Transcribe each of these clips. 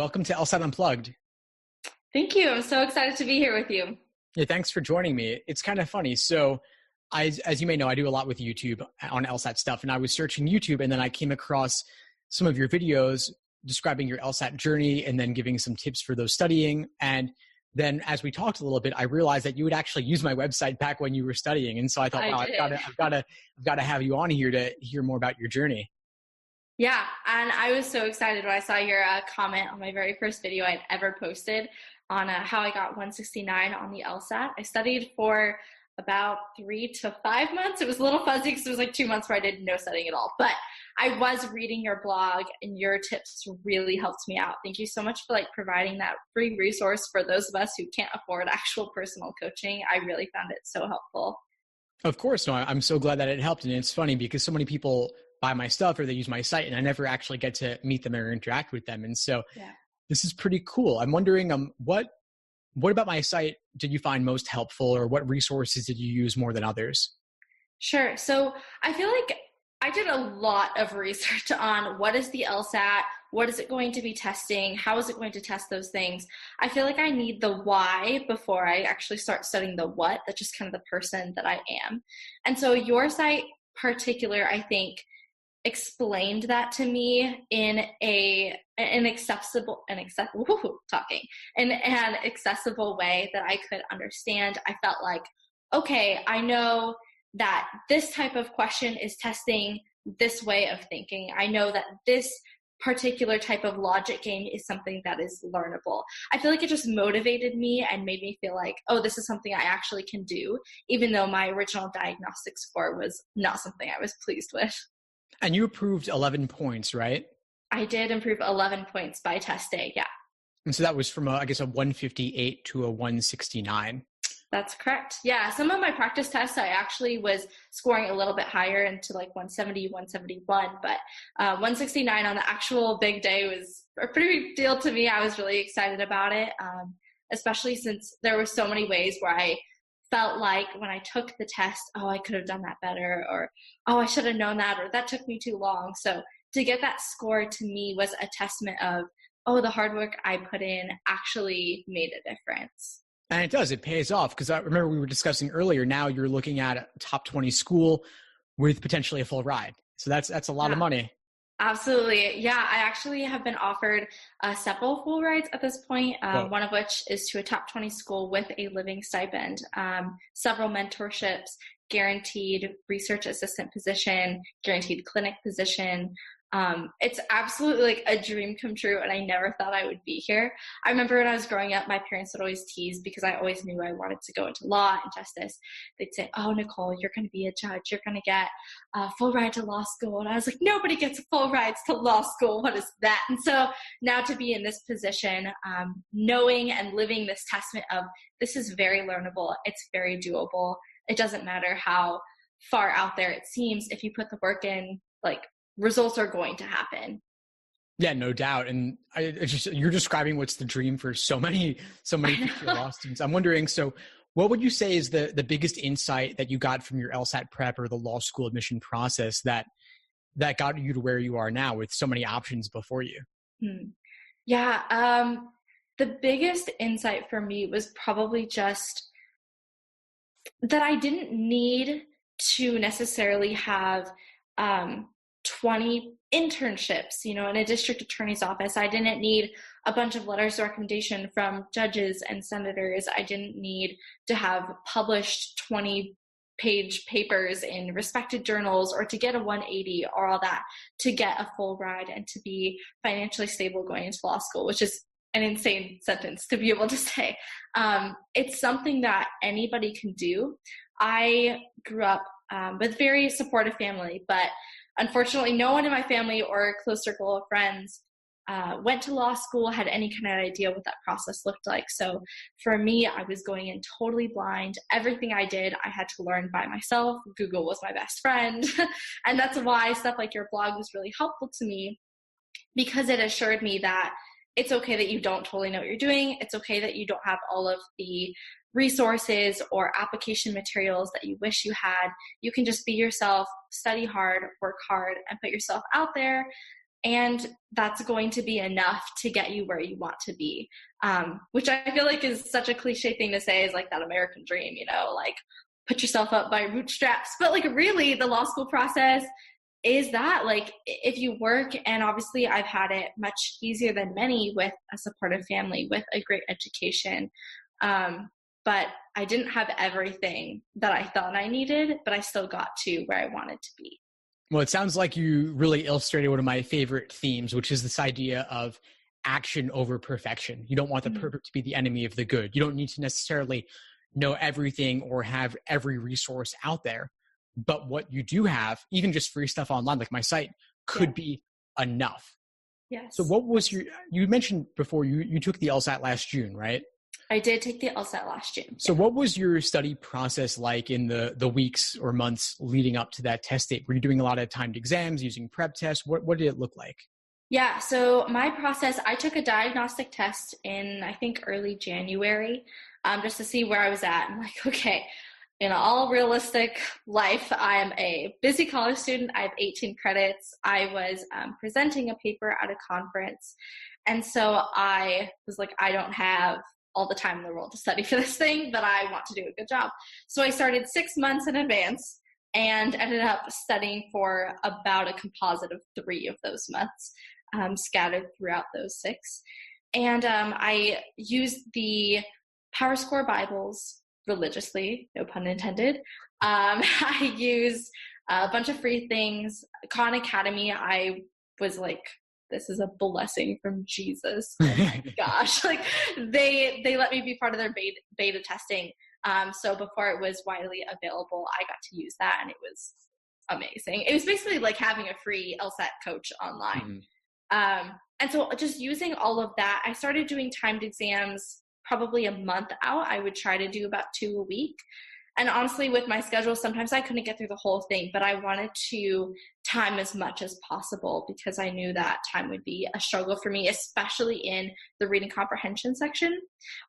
welcome to Lsat Unplugged. Thank you. I'm so excited to be here with you. Yeah, thanks for joining me. It's kind of funny. So as you may know, I do a lot with YouTube on Lsat stuff, and I was searching YouTube, and then I came across some of your videos describing your Lsat journey and then giving some tips for those studying. And then as we talked a little bit, I realized that you would actually use my website back when you were studying. And so I thought, wow, I've got to have you on here to hear more about your journey. Yeah, and I was so excited when I saw your comment on my very first video I'd ever posted on how I got 169 on the Lsat. I studied for about 3 to 5 months. It was a little fuzzy because it was like 2 months where I did no studying at all. But I was reading your blog, and your tips really helped me out. Thank you so much for providing that free resource for those of us who can't afford actual personal coaching. I really found it so helpful. Of course. No, I'm so glad that it helped. And it's funny because so many people buy my stuff or they use my site, and I never actually get to meet them or interact with them. And so This is pretty cool. I'm wondering, what about my site did you find most helpful, or what resources did you use more than others? Sure. So I feel like I did a lot of research on what is the Lsat, what is it going to be testing, how is it going to test those things. I feel like I need the why before I actually start studying the what. That's just kind of the person that I am. And so your site particular, I think, explained that to me in an accessible way that I could understand. I felt like, okay, I know that this type of question is testing this way of thinking. I know that this particular type of logic game is something that is learnable. I feel like it just motivated me and made me feel like, oh, this is something I actually can do, even though my original diagnostic score was not something I was pleased with. And you approved 11 points, right? I did improve 11 points by test day, yeah. And so that was from, a 158 to a 169. That's correct. Yeah, some of my practice tests, I actually was scoring a little bit higher into 170, 171, but 169 on the actual big day was a pretty big deal to me. I was really excited about it, especially since there were so many ways where I felt like when I took the test, oh, I could have done that better, or, oh, I should have known that, or that took me too long. So to get that score to me was a testament of, oh, the hard work I put in actually made a difference. And it does, it pays off, because I remember we were discussing earlier, now you're looking at a top 20 school with potentially a full ride. So that's a lot of money. Absolutely. Yeah, I actually have been offered several full rides at this point, one of which is to a top 20 school with a living stipend, several mentorships, guaranteed research assistant position, guaranteed clinic position. It's absolutely a dream come true, and I never thought I would be here. I remember when I was growing up, my parents would always tease, because I always knew I wanted to go into law and justice. They'd say, oh, Nicole, you're going to be a judge. You're going to get a full ride to law school. And I was like, nobody gets full rides to law school. What is that? And so now to be in this position, knowing and living this testament of this is very learnable. It's very doable. It doesn't matter how far out there it seems. If you put the work in, results are going to happen. Yeah, no doubt. And you're describing what's the dream for so many future law students. I'm wondering, so what would you say is the biggest insight that you got from your Lsat prep or the law school admission process that got you to where you are now with so many options before you? Yeah. The biggest insight for me was probably just that I didn't need to necessarily have 20 internships, in a district attorney's office. I didn't need a bunch of letters of recommendation from judges and senators. I didn't need to have published 20-page papers in respected journals, or to get a 180 or all that to get a full ride and to be financially stable going into law school, which is an insane sentence to be able to say. It's something that anybody can do. I grew up with a very supportive family, but unfortunately, no one in my family or a close circle of friends went to law school, had any kind of idea what that process looked like. So for me, I was going in totally blind. Everything I did, I had to learn by myself. Google was my best friend. And that's why stuff like your blog was really helpful to me, because it assured me that it's okay that you don't totally know what you're doing. It's okay that you don't have all of the resources or application materials that you wish you had. You can just be yourself, study hard, work hard, and put yourself out there. and that's going to be enough to get you where you want to be. Which I feel like is such a cliche thing to say, is like that American dream, like put yourself up by your bootstraps. But like really the law school process is that, like, if you work, and obviously I've had it much easier than many with a supportive family, with a great education. But I didn't have everything that I thought I needed, but I still got to where I wanted to be. Well, it sounds like you really illustrated one of my favorite themes, which is this idea of action over perfection. You don't want the perfect to be the enemy of the good. You don't need to necessarily know everything or have every resource out there. But what you do have, even just free stuff online, like my site, could be enough. Yes. So what was you mentioned before you took the LSAT last June, right? I did take the LSAT last June. So what was your study process like in the weeks or months leading up to that test date? Were you doing a lot of timed exams, using prep tests? What did it look like? Yeah, so my process, I took a diagnostic test in, I think, early January, just to see where I was at. I'm like, okay, in all realistic life, I'm a busy college student. I have 18 credits. I was presenting a paper at a conference. And so I was like, I don't have all the time in the world to study for this thing, but I want to do a good job. So I started 6 months in advance and ended up studying for about a composite of 3 of those months, scattered throughout those 6. And I used the PowerScore Bibles religiously, no pun intended. I used a bunch of free things. Khan Academy, I was like, this is a blessing from Jesus. Oh my gosh. Like they let me be part of their beta testing. So before it was widely available, I got to use that, and it was amazing. It was basically like having a free LSAT coach online. And so just using all of that, I started doing timed exams probably a month out. I would try to do about 2 a week. And honestly, with my schedule, sometimes I couldn't get through the whole thing, but I wanted to time as much as possible because I knew that time would be a struggle for me, especially in the reading comprehension section,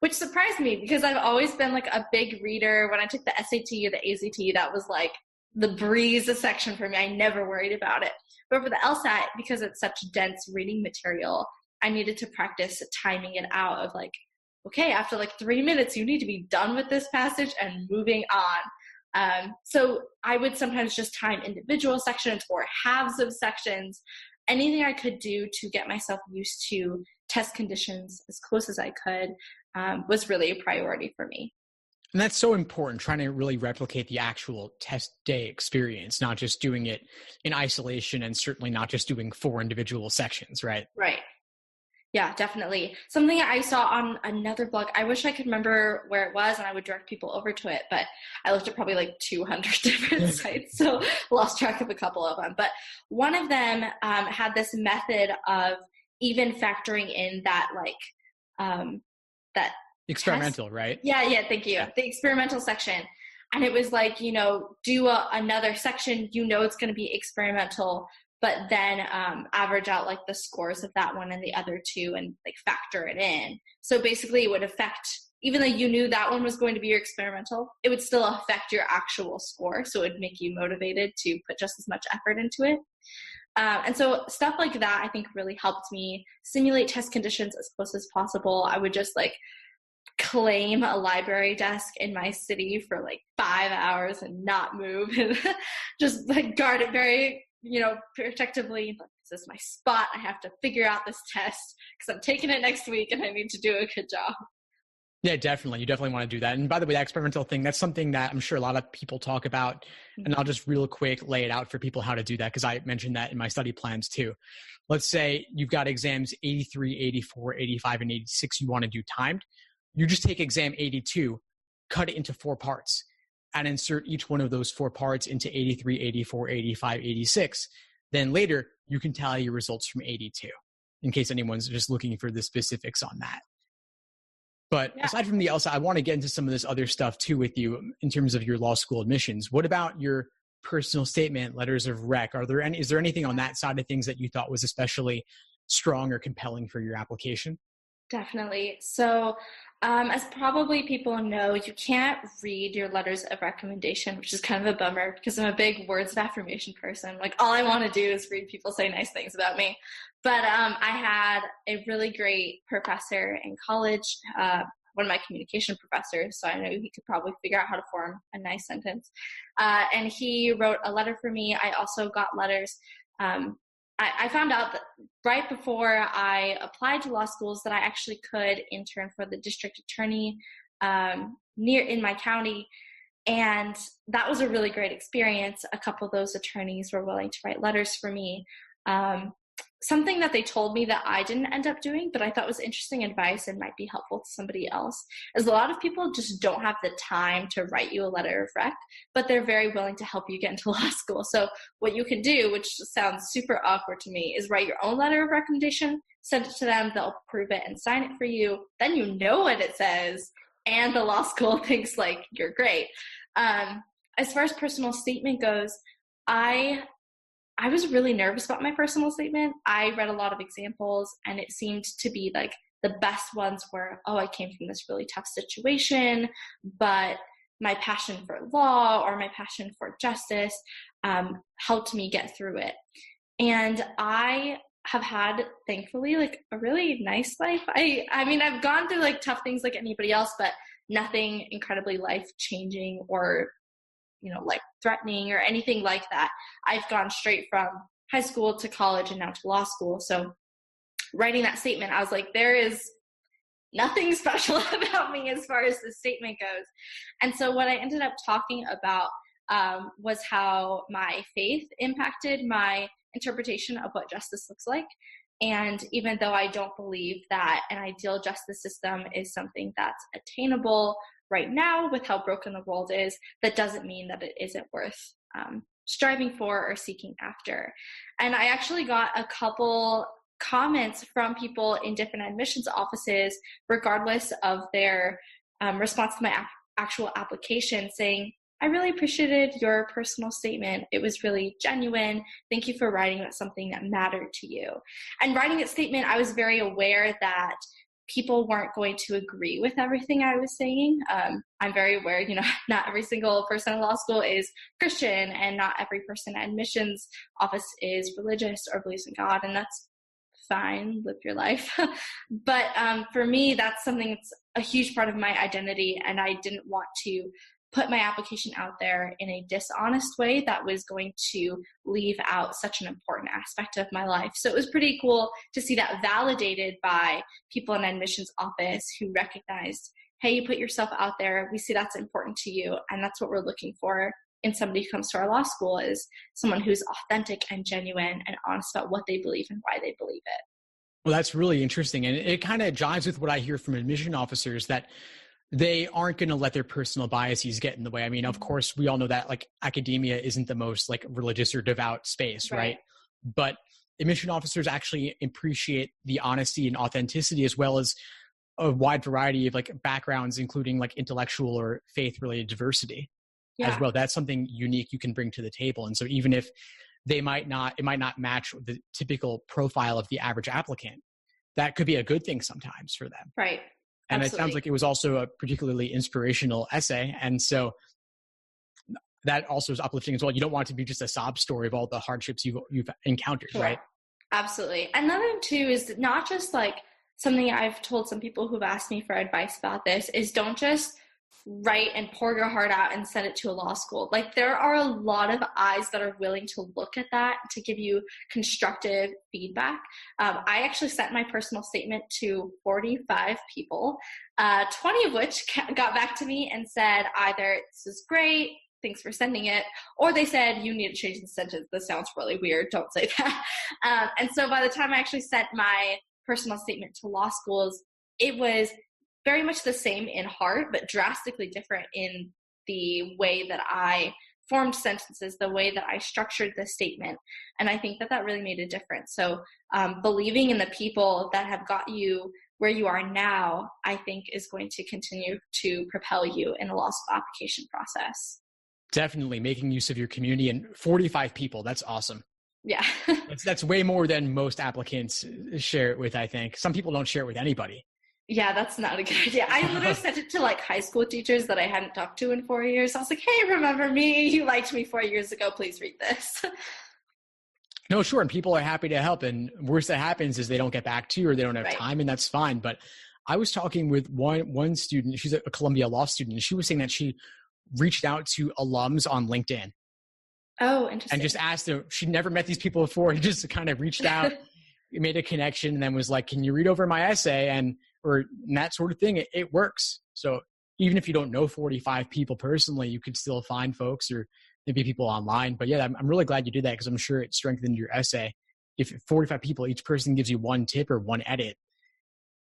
which surprised me because I've always been like a big reader. When I took the SAT or the ACT, that was like the breeze section for me. I never worried about it. But for the LSAT, because it's such dense reading material, I needed to practice timing it out of like, okay, after like 3 minutes, you need to be done with this passage and moving on. So I would sometimes just time individual sections or halves of sections, anything I could do to get myself used to test conditions as close as I could was really a priority for me. And that's so important, trying to really replicate the actual test day experience, not just doing it in isolation, and certainly not just doing 4 individual sections, right? Right. Yeah, definitely. Something I saw on another blog, I wish I could remember where it was and I would direct people over to it, but I looked at probably like 200 different sites, so lost track of a couple of them. But one of them had this method of even factoring in that that experimental test. Right? Yeah, thank you. The experimental section. And it was like, do another section, it's going to be experimental, but then average out like the scores of that one and the other 2 and like factor it in. So basically it would affect, even though you knew that one was going to be your experimental, it would still affect your actual score. So it would make you motivated to put just as much effort into it. And so stuff like that, I think, really helped me simulate test conditions as close as possible. I would just like claim a library desk in my city for like 5 hours and not move and just like guard it very protectively. Like, this is my spot. I have to figure out this test because I'm taking it next week and I need to do a good job. Yeah, definitely. You definitely want to do that. And by the way, that experimental thing, that's something that I'm sure a lot of people talk about. And I'll just real quick lay it out for people how to do that, because I mentioned that in my study plans too. Let's say you've got exams 83, 84, 85, and 86 you want to do timed. You just take exam 82, cut it into 4 parts, and insert each one of those 4 parts into 83, 84, 85, 86. Then later, you can tally your results from 82, in case anyone's just looking for the specifics on that. But aside from the LSAT, I want to get into some of this other stuff too with you in terms of your law school admissions. What about your personal statement, letters of rec? Is there anything on that side of things that you thought was especially strong or compelling for your application? Definitely. So As probably people know, you can't read your letters of recommendation, which is kind of a bummer because I'm a big words of affirmation person. Like, all I want to do is read people say nice things about me. But I had a really great professor in college, one of my communication professors, so I know he could probably figure out how to form a nice sentence. And he wrote a letter for me. I also got letters. I found out that right before I applied to law schools that I actually could intern for the district attorney in my county. And that was a really great experience. A couple of those attorneys were willing to write letters for me. Something that they told me that I didn't end up doing, but I thought was interesting advice and might be helpful to somebody else, is a lot of people just don't have the time to write you a letter of rec, but they're very willing to help you get into law school. So what you can do, which sounds super awkward to me, is write your own letter of recommendation, send it to them, they'll approve it and sign it for you. Then you know what it says, and the law school thinks like you're great. As far as personal statement goes, I was really nervous about my personal statement. I read a lot of examples, and it seemed to be like the best ones were, I came from this really tough situation, but my passion for law or my passion for justice helped me get through it. And I have had, thankfully, like a really nice life. I mean, I've gone through like tough things like anybody else, but nothing incredibly life-changing or like threatening or anything like that. I've gone straight from high school to college and now to law school. So writing that statement, I was like, there is nothing special about me as far as the statement goes. And so what I ended up talking about was how my faith impacted my interpretation of what justice looks like. And even though I don't believe that an ideal justice system is something that's attainable right now with how broken the world is, that doesn't mean that it isn't worth striving for or seeking after. And I actually got a couple comments from people in different admissions offices, regardless of their response to my actual application, saying, I really appreciated your personal statement. It was really genuine. Thank you for writing about something that mattered to you. And writing that statement, I was very aware that people weren't going to agree with everything I was saying. I'm very aware, not every single person in law school is Christian, and not every person at admissions office is religious or believes in God, and that's fine, live your life. But for me, that's something that's a huge part of my identity, and I didn't want to put my application out there in a dishonest way that was going to leave out such an important aspect of my life. So it was pretty cool to see that validated by people in admissions office who recognized, hey, you put yourself out there. We see that's important to you. And that's what we're looking for in somebody who comes to our law school, is someone who's authentic and genuine and honest about what they believe and why they believe it. Well, that's really interesting. And it kind of jives with what I hear from admission officers, that they aren't going to let their personal biases get in the way. I mean, of course, we all know that like academia isn't the most like religious or devout space, right? But admission officers actually appreciate the honesty and authenticity, as well as a wide variety of like backgrounds, including like intellectual or faith-related diversity as well. That's something unique you can bring to the table. And so even if it might not match the typical profile of the average applicant, that could be a good thing sometimes for them. Right. And Absolutely. It sounds like it was also a particularly inspirational essay. And so that also is uplifting as well. You don't want it to be just a sob story of all the hardships you've encountered, right? Absolutely. Another thing too is not just like something I've told some people who've asked me for advice about this, is don't just write and pour your heart out and send it to a law school. Like, there are a lot of eyes that are willing to look at that to give you constructive feedback. I actually sent my personal statement to 45 people, 20 of which got back to me and said either this is great, thanks for sending it, or they said you need to change the sentence, this sounds really weird, don't say that. And so by the time I actually sent my personal statement to law schools, it was very much the same in heart, but drastically different in the way that I formed sentences, the way that I structured the statement. And I think that really made a difference. So believing in the people that have got you where you are now, I think is going to continue to propel you in the law school application process. Definitely making use of your community, and 45 people. That's awesome. Yeah. That's way more than most applicants share it with, I think. Some people don't share it with anybody. Yeah, that's not a good idea. I literally sent it to like high school teachers that I hadn't talked to in 4 years. I was like, hey, remember me? You liked me 4 years ago. Please read this. No, sure. And people are happy to help. And worst that happens is they don't get back to you or they don't have Right. time, and that's fine. But I was talking with one student, she's a Columbia Law student, and she was saying that she reached out to alums on LinkedIn. Oh, interesting. And just asked them, she'd never met these people before, and just kind of reached out, made a connection, and then was like, can you read over my essay? And that sort of thing. It works. So even if you don't know 45 people personally, you could still find folks or maybe people online. But yeah, I'm really glad you did that, because I'm sure it strengthened your essay. If 45 people, each person gives you one tip or one edit,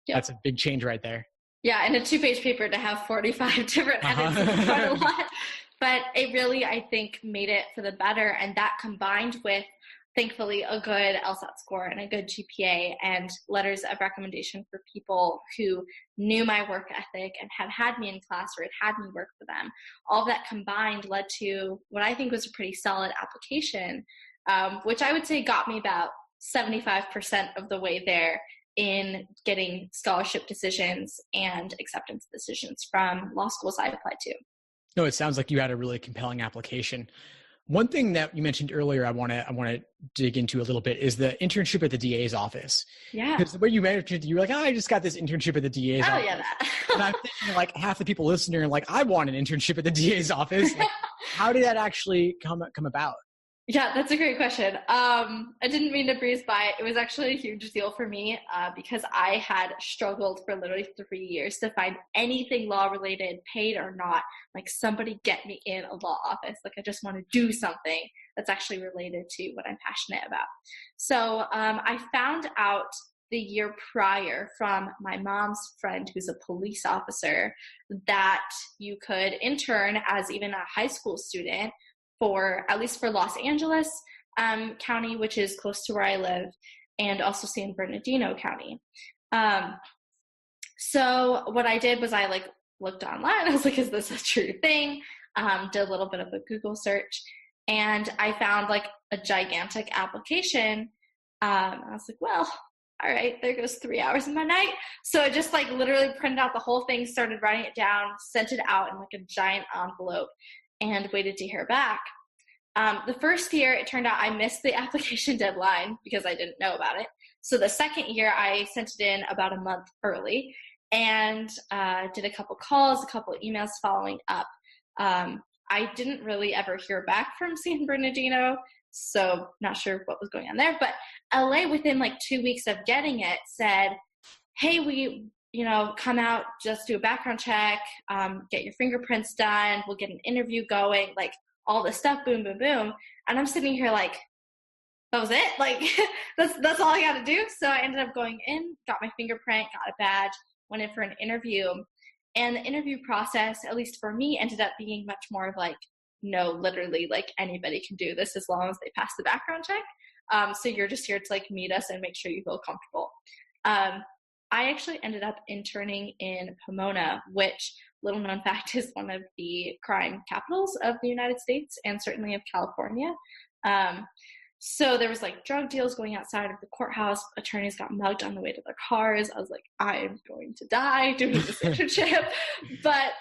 that's a big change right there. Yeah, and a 2-page paper to have 45 different edits is quite a lot. But it really, I think, made it for the better. And that combined with, thankfully, a good LSAT score and a good GPA and letters of recommendation for people who knew my work ethic and had me in class or had me work for them. All of that combined led to what I think was a pretty solid application, which I would say got me about 75% of the way there in getting scholarship decisions and acceptance decisions from law schools I applied to. No, it sounds like you had a really compelling application. One thing that you mentioned earlier, I want to dig into a little bit, is the internship at the DA's office. Yeah. Because the way you mentioned, you were like, I just got this internship at the DA's office. Yeah, that. And I'm thinking, like, half the people listening are like, I want an internship at the DA's office. Like, how did that actually come about? Yeah, that's a great question. I didn't mean to breeze by it. It was actually a huge deal for me because I had struggled for literally 3 years to find anything law related, paid or not. Like, somebody get me in a law office. Like, I just want to do something that's actually related to what I'm passionate about. So I found out the year prior from my mom's friend who's a police officer that you could intern as even a high school student at least for Los Angeles County, which is close to where I live, and also San Bernardino County. So what I did was I looked online. I was like, is this a true thing? Did a little bit of a Google search, and I found a gigantic application. I was like, well, all right, there goes 3 hours of my night. So I just literally printed out the whole thing, started writing it down, sent it out in a giant envelope, and waited to hear back. The first year, it turned out I missed the application deadline because I didn't know about it. So the second year, I sent it in about a month early and did a couple calls, a couple emails following up. I didn't really ever hear back from San Bernardino, so not sure what was going on there. But LA, within 2 weeks of getting it, said, hey, we come out, just do a background check, get your fingerprints done, we'll get an interview going, all this stuff, boom, boom, boom. And I'm sitting here that was it? That's all I got to do? So I ended up going in, got my fingerprint, got a badge, went in for an interview. And the interview process, at least for me, ended up being much more of no, literally, anybody can do this as long as they pass the background check. So you're just here to meet us and make sure you feel comfortable. I actually ended up interning in Pomona, which, little known fact, is one of the crime capitals of the United States and certainly of California. So there was drug deals going outside of the courthouse. Attorneys got mugged on the way to their cars. I was like, I'm going to die doing this internship. But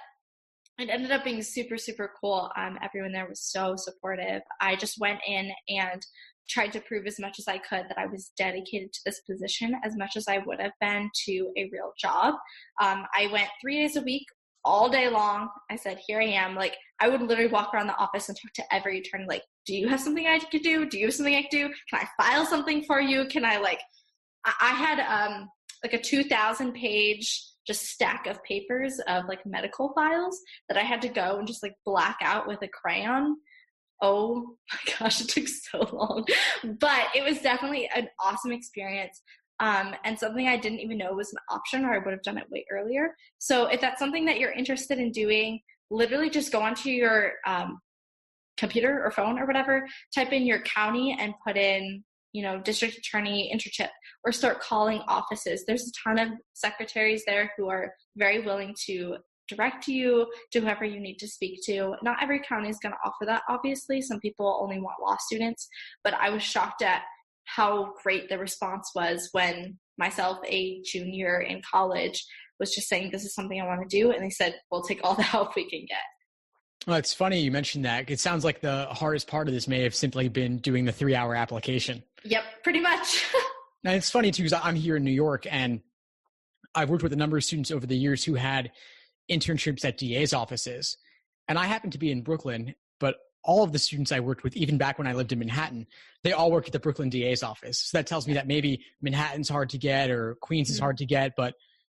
it ended up being super, super cool. Everyone there was so supportive. I just went in and tried to prove as much as I could that I was dedicated to this position as much as I would have been to a real job. I went 3 days a week, all day long. I said, here I am. I would literally walk around the office and talk to every attorney, do you have something I could do? Do you have something I could do? Can I file something for you? Can I I had a 2,000 page just stack of papers of medical files that I had to go and just black out with a crayon. Oh my gosh, it took so long, but it was definitely an awesome experience. And something I didn't even know was an option, or I would have done it way earlier. So if that's something that you're interested in doing, literally just go onto your computer or phone or whatever, type in your county and put in, district attorney internship, or start calling offices. There's a ton of secretaries there who are very willing to direct you to whoever you need to speak to. Not every county is going to offer that, obviously. Some people only want law students, but I was shocked at how great the response was when myself, a junior in college, was just saying, this is something I want to do. And they said, we'll take all the help we can get. Well, it's funny you mentioned that. It sounds like the hardest part of this may have simply been doing the 3-hour application. Yep, pretty much. Now, it's funny too, because I'm here in New York and I've worked with a number of students over the years who had internships at DA's offices. And I happen to be in Brooklyn, but all of the students I worked with, even back when I lived in Manhattan, they all worked at the Brooklyn DA's office. So that tells me that maybe Manhattan's hard to get or Queens is hard to get, but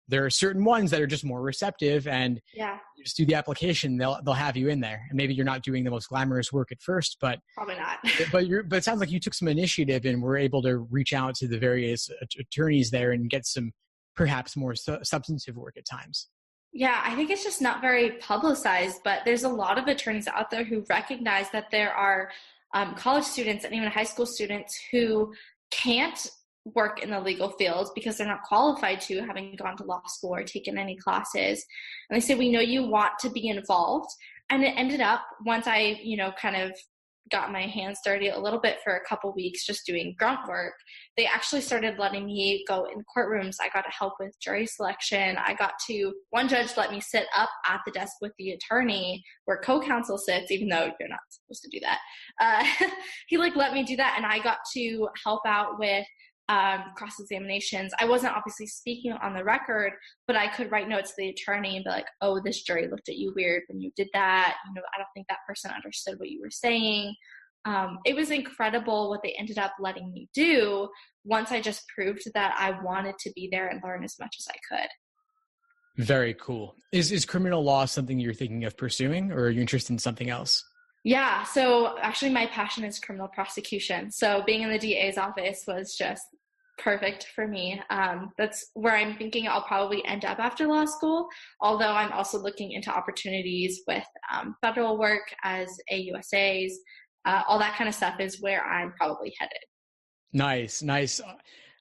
there are certain ones that are just more receptive, and you just do the application, they'll have you in there. And maybe you're not doing the most glamorous work at first, but probably not. but it sounds like you took some initiative and were able to reach out to the various attorneys there and get some perhaps more substantive work at times. Yeah, I think it's just not very publicized, but there's a lot of attorneys out there who recognize that there are college students and even high school students who can't work in the legal field because they're not qualified to, having gone to law school or taken any classes. And they say, we know you want to be involved. And it ended up, once I, kind of got my hands dirty a little bit for a couple weeks just doing grunt work, they actually started letting me go in courtrooms. I got to help with jury selection. One judge let me sit up at the desk with the attorney where co-counsel sits, even though you're not supposed to do that. He let me do that, and I got to help out with cross-examinations. I wasn't obviously speaking on the record, but I could write notes to the attorney and be like, oh, this jury looked at you weird when you did that. I don't think that person understood what you were saying. It was incredible what they ended up letting me do once I just proved that I wanted to be there and learn as much as I could. Very cool. Is criminal law something you're thinking of pursuing, or are you interested in something else? Yeah, so actually my passion is criminal prosecution. So being in the DA's office was just perfect for me. That's where I'm thinking I'll probably end up after law school, although I'm also looking into opportunities with federal work as AUSAs. All that kind of stuff is where I'm probably headed. Nice.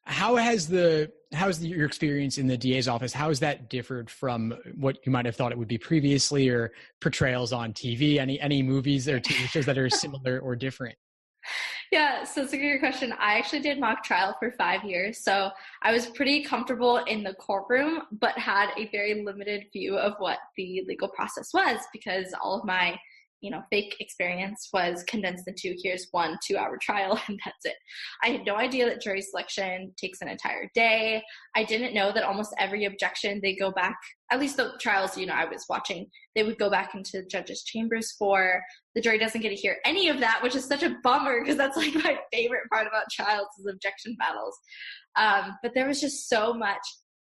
How has your experience in the DA's office, how has that differed from what you might have thought it would be previously, or portrayals on TV? Any movies or TV shows that are similar or different? Yeah, so it's a good question. I actually did mock trial for 5 years, so I was pretty comfortable in the courtroom, but had a very limited view of what the legal process was, because all of my fake experience was condensed into, here's 1 2-hour trial, and that's it. I had no idea that jury selection takes an entire day. I didn't know that almost every objection they go back, at least the trials, I was watching, they would go back into the judge's chambers for. The jury doesn't get to hear any of that, which is such a bummer, because that's my favorite part about trials is objection battles. But there was just so much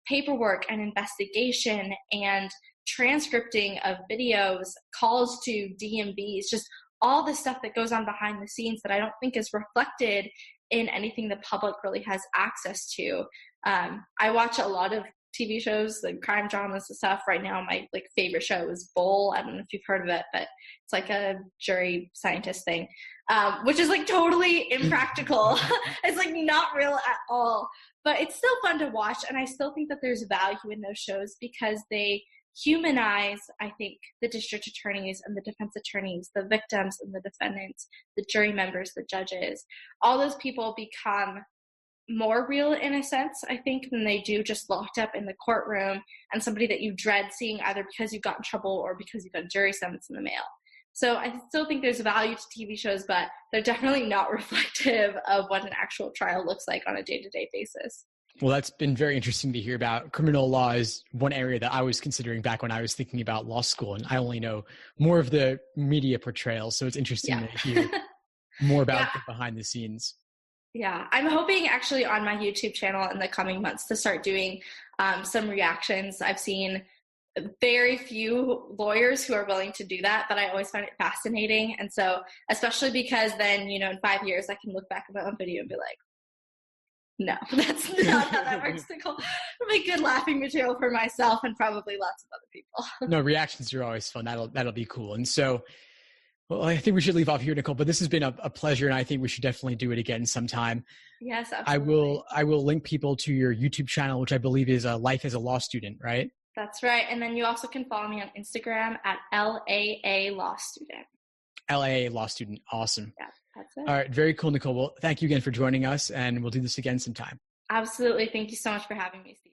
paperwork and investigation and transcripting of videos, calls to DMVs, just all the stuff that goes on behind the scenes that I don't think is reflected in anything the public really has access to. I watch a lot of TV shows, like crime dramas and stuff. Right now, my favorite show is Bull. I don't know if you've heard of it, but it's a jury scientist thing, which is totally impractical. It's not real at all, but it's still fun to watch. And I still think that there's value in those shows because they humanize, I think, the district attorneys and the defense attorneys, the victims and the defendants, the jury members, the judges. All those people become more real in a sense, I think, than they do just locked up in the courtroom and somebody that you dread seeing either because you got in trouble or because you got a jury summons in the mail. So I still think there's value to TV shows, but they're definitely not reflective of what an actual trial looks like on a day-to-day basis. Well, that's been very interesting to hear about. Criminal law is one area that I was considering back when I was thinking about law school, and I only know more of the media portrayals. So it's interesting to hear more about the behind the scenes. Yeah, I'm hoping actually on my YouTube channel in the coming months to start doing some reactions. I've seen very few lawyers who are willing to do that, but I always find it fascinating. And so, especially because then, in 5 years, I can look back at my own video and be like, no, that's not how that works. It'll be good laughing material for myself and probably lots of other people. No, reactions are always fun. That'll be cool. And so, well, I think we should leave off here, Nicole, but this has been a pleasure, and I think we should definitely do it again sometime. Yes, absolutely. I will link people to your YouTube channel, which I believe is Life as a Law Student, right? That's right. And then you also can follow me on Instagram at LAA Law Student. LAA Law Student. Awesome. Yeah, that's it. All right. Very cool, Nicole. Well, thank you again for joining us, and we'll do this again sometime. Absolutely. Thank you so much for having me, Steve.